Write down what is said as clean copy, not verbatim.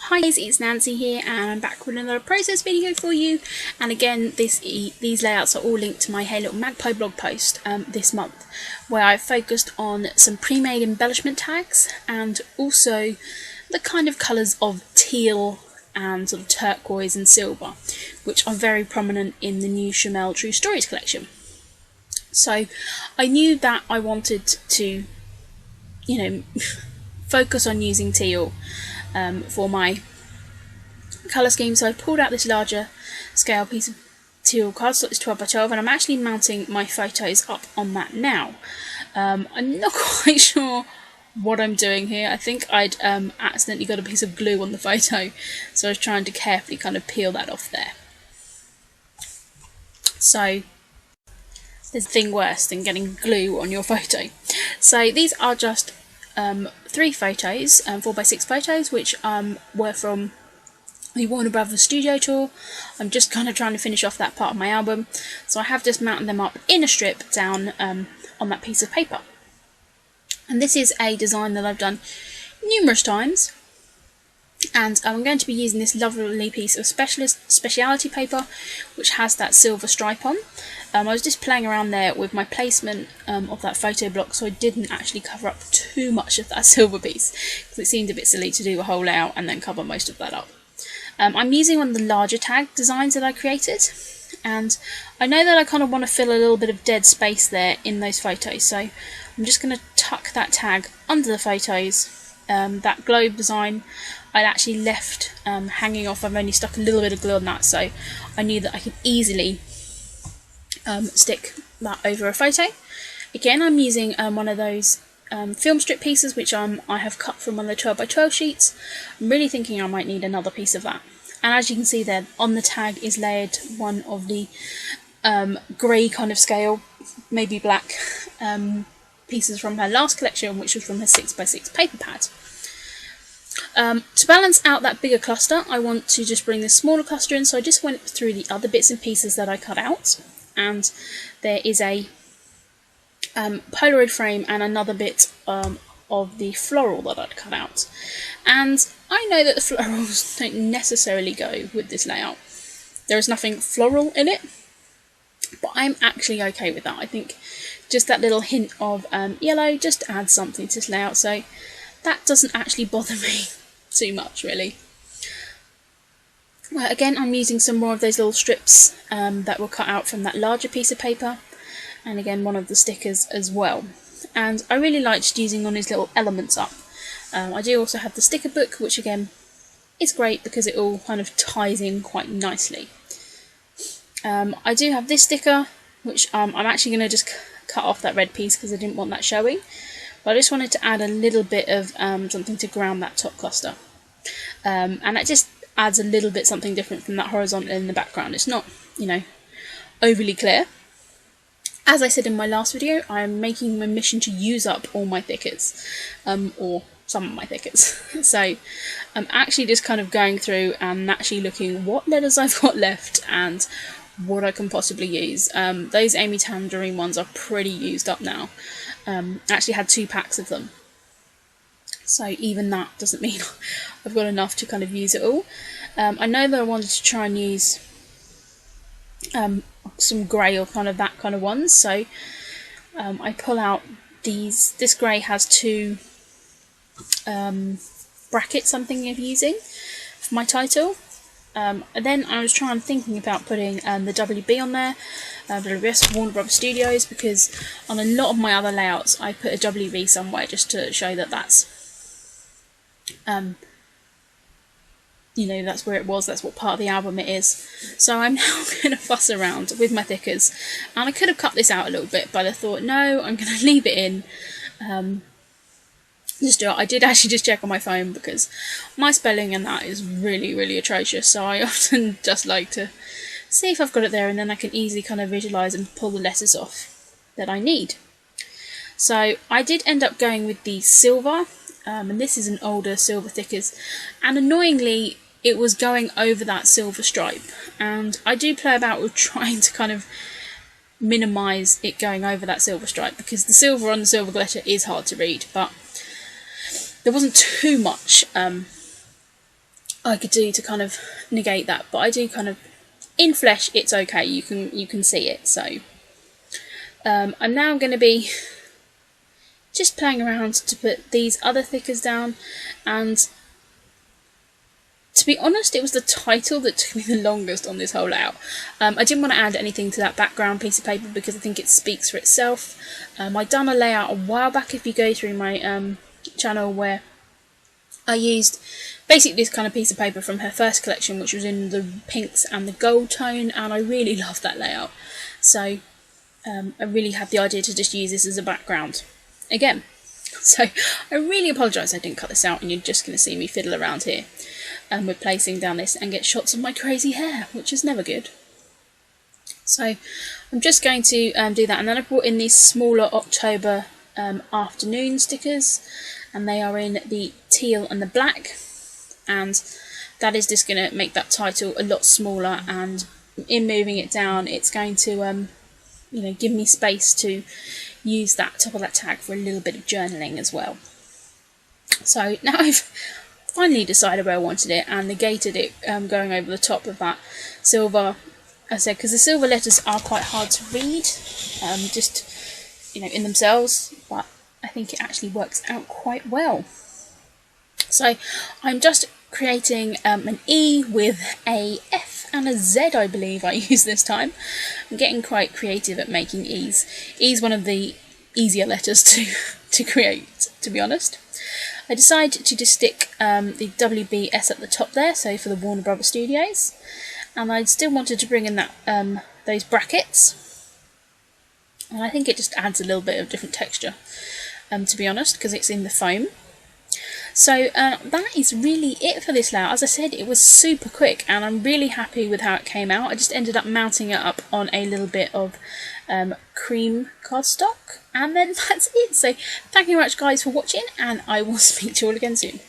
Hi guys, it's Nancy here and I'm back with another process video for you, and again these layouts are all linked to my Hey Little Magpie blog post this month, where I've focused on some pre-made embellishment tags and also the kind of colours of teal and sort of turquoise and silver, which are very prominent in the new Chanel True Stories collection. So I knew that I wanted to, focus on using teal for my colour scheme, so I pulled out this larger scale piece of teal cardstock, this 12x12, and I'm actually mounting my photos up on that now. I'm not quite sure what I'm doing here. I think I'd accidentally got a piece of glue on the photo, so I was trying to carefully kind of peel that off there. So there's a thing worse than getting glue on your photo. So these are just 3 photos, 4x6 photos, which were from the Warner Brothers studio tour. I'm just kind of trying to finish off that part of my album, so I have just mounted them up in a strip down on that piece of paper. And this is a design that I've done numerous times, and I'm going to be using this lovely piece of speciality paper which has that silver stripe on. I was just playing around there with my placement of that photo block, so I didn't actually cover up too much of that silver piece, because it seemed a bit silly to do a whole layout and then cover most of that up. I'm using one of the larger tag designs that I created, and I know that I kind of want to fill a little bit of dead space there in those photos, so I'm just going to tuck that tag under the photos. That globe design I'd actually left hanging off. I've only stuck a little bit of glue on that, so I knew that I could easily stick that over a photo. Again, I'm using one of those film strip pieces which I have cut from one of the 12x12 sheets. I'm really thinking I might need another piece of that. And as you can see there, on the tag is layered one of the grey kind of scale, maybe black, pieces from her last collection, which was from her 6x6 paper pad. To balance out that bigger cluster, I want to just bring this smaller cluster in, so I just went through the other bits and pieces that I cut out, and there is a Polaroid frame and another bit of the floral that I'd cut out. And I know that the florals don't necessarily go with this layout. There is nothing floral in it, but I'm actually okay with that. I think just that little hint of yellow just adds something to this layout, so that doesn't actually bother me too much, really. Well, again, I'm using some more of those little strips that were cut out from that larger piece of paper, and again one of the stickers as well. And I really liked using all these little elements up. I do also have the sticker book, which again is great because it all kind of ties in quite nicely. I do have this sticker, which I'm actually going to just cut off that red piece because I didn't want that showing, but I just wanted to add a little bit of something to ground that top cluster, and that just adds a little bit something different from that horizontal in the background. It's not, overly clear. As I said in my last video, I'm making my mission to use up all my thickets, or some of my thickets. So I'm actually just kind of going through and actually looking what letters I've got left and what I can possibly use. Those Amy Tangerine ones are pretty used up now. I actually had 2 packs of them, so even that doesn't mean I've got enough to kind of use it all. I know that I wanted to try and use some grey or kind of that kind of ones, so I pull out these. This grey has 2 brackets I'm thinking of using for my title. And then I was thinking about putting the WB on there, WBS Warner Brothers Studios, because on a lot of my other layouts I put a WB somewhere just to show that that's that's where it was, that's what part of the album it is. So I'm now going to fuss around with my thickers, and I could have cut this out a little bit, but I thought no, I'm going to leave it in. Just do it. I did actually just check on my phone because my spelling and that is really, really atrocious, so I often just like to see if I've got it there, and then I can easily kind of visualise and pull the letters off that I need. So I did end up going with the silver, and this is an older silver thickers, and annoyingly it was going over that silver stripe, and I do play about with trying to kind of minimise it going over that silver stripe, because the silver on the silver glitter is hard to read, but there wasn't too much I could do to kind of negate that, but I do kind of, in flesh it's okay, you can see it. So I'm now going to be just playing around to put these other thickers down, and to be honest, it was the title that took me the longest on this whole layout. I didn't want to add anything to that background piece of paper because I think it speaks for itself. I'd done a layout a while back, if you go through my channel, where I used basically this kind of piece of paper from her first collection, which was in the pinks and the gold tone, and I really loved that layout. So I really had the idea to just use this as a background again. So I really apologise I didn't cut this out, and you're just going to see me fiddle around here with placing down this and get shots of my crazy hair, which is never good. So I'm just going to do that, and then I brought in these smaller October afternoon stickers, and they are in the teal and the black, and that is just going to make that title a lot smaller, and in moving it down it's going to you know, give me space to use that top of that tag for a little bit of journaling as well. So now I've finally decided where I wanted it and negated it going over the top of that silver, as I said, because the silver letters are quite hard to read just, you know, in themselves, but I think it actually works out quite well. So I'm just creating an E with a F and a Z, I believe I use this time. I'm getting quite creative at making E's. E's one of the easier letters to create, to be honest. I decided to just stick the WBS at the top there, so for the Warner Brothers Studios, and I still wanted to bring in that those brackets, and I think it just adds a little bit of different texture, to be honest, because it's in the foam. So that is really it for this layout. As I said, it was super quick, and I'm really happy with how it came out. I just ended up mounting it up on a little bit of cream cardstock, and then that's it. So thank you very much guys for watching, and I will speak to you all again soon.